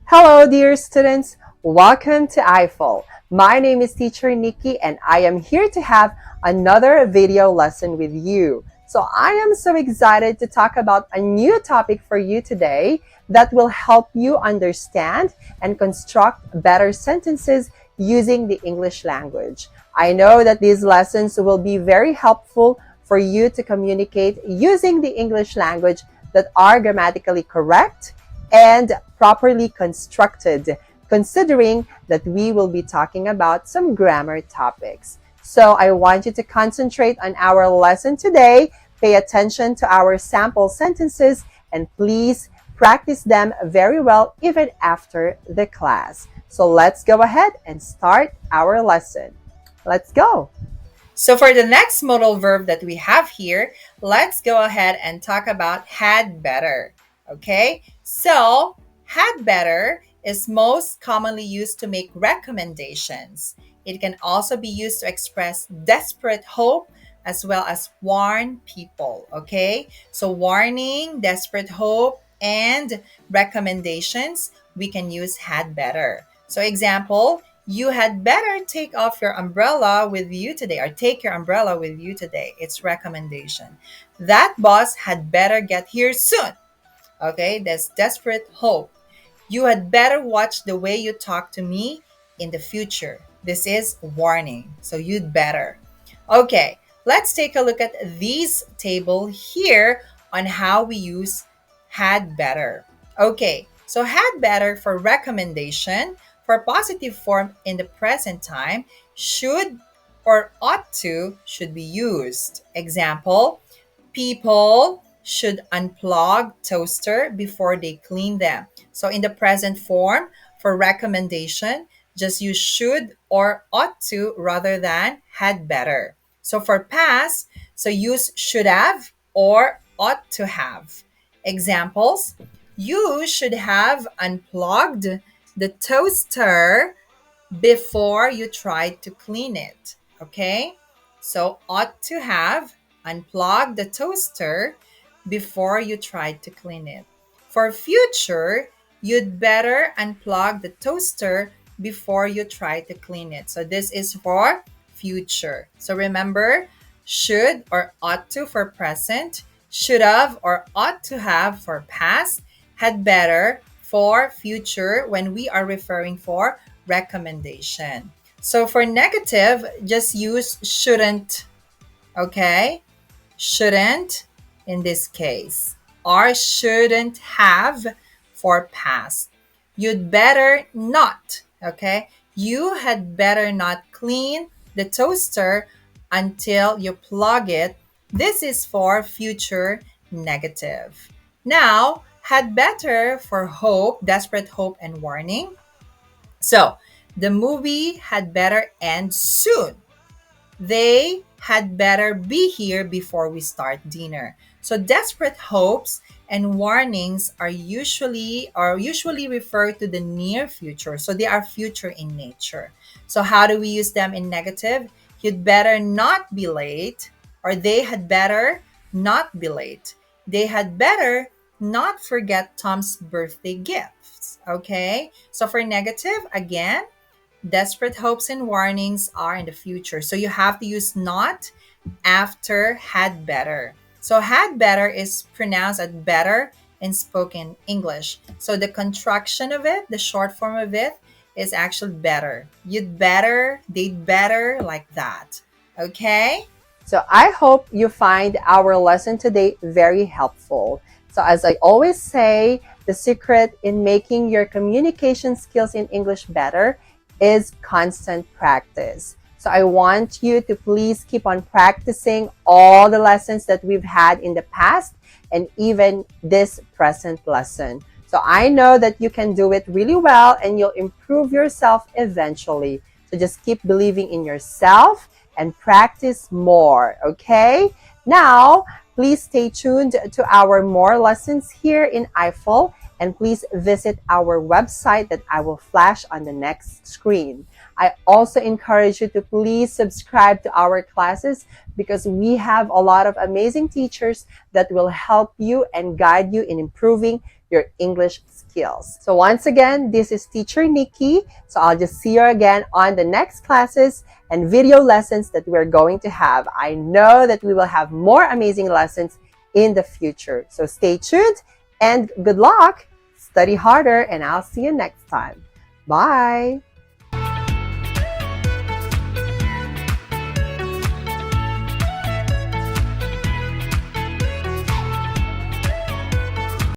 Hello, dear students. Welcome to I-Fal. My name is Teacher Nikki, and I am here to have another video lesson with you. So I am so excited to talk about a new topic for you today that will help you understand and construct better sentences using the English language. I know that these lessons will be very helpful for you to communicate using the English language that are grammatically correct and properly constructed, considering that we will be talking about some grammar topics. So I want you to concentrate on our lesson today, pay attention to our sample sentences, and please practice them very well even after the class. So let's go ahead and start our lesson. Let's go. So for the next modal verb that we have here, let's go ahead and talk about had better. Okay? So, had better is most commonly used to make recommendations. It can also be used to express desperate hope as well as warn people. Okay? So, warning, desperate hope, and recommendations, we can use had better. So, example, you had better take off your umbrella with you today or take your umbrella with you today. It's recommendation. That boss had better get here soon. Okay, that's desperate hope. You had better watch the way you talk to me in the future. This is warning. So you'd better. Okay, let's take a look at these table here on how we use had better. Okay, so had better for recommendation for positive form in the present time should or ought to should be used. Example, people should unplug toaster before they clean them. So in the present form for recommendation, just use should or ought to rather than had better. So for past, so use should have or ought to have. Examples, you should have unplugged the toaster before you try to clean it. Okay? So ought to have unplug the toaster before you try to clean it. For future, you'd better unplug the toaster before you try to clean it. So this is for future. So remember, should or ought to for present, should have or ought to have for past, had better for future when we are referring for recommendation. So for negative, just use shouldn't, okay? Shouldn't in this case, or shouldn't have for past. You'd better not, okay? You had better not clean the toaster until you plug it. This is for future negative. Now, had better for hope, desperate hope, and warning. So, the movie had better end soon. They had better be here before we start dinner. So desperate hopes and warnings are usually referred to the near future. So they are future in nature. So how do we use them in negative? You'd better not be late, or they had better not be late. They had better not forget Tom's birthday gifts. Okay? So for negative, again, desperate hopes and warnings are in the future. So you have to use not after had better. So had better is pronounced as better in spoken English. So the contraction of it, the short form of it, is actually better. You'd better, they'd better, like that. Okay? So I hope you find our lesson today very helpful. So as I always say, the secret in making your communication skills in English better is constant practice. So I want you to please keep on practicing all the lessons that we've had in the past and even this present lesson. So I know that you can do it really well and you'll improve yourself eventually. So just keep believing in yourself and practice more, okay? Now, please stay tuned to our more lessons here in I-Fal, and please visit our website that I will flash on the next screen. I also encourage you to please subscribe to our classes because we have a lot of amazing teachers that will help you and guide you in improving your English skills. So once again, this is Teacher Nikki. So I'll just see you again on the next classes and video lessons that we're going to have. I know that we will have more amazing lessons in the future. So stay tuned and good luck. Study harder, and I'll see you next time. Bye.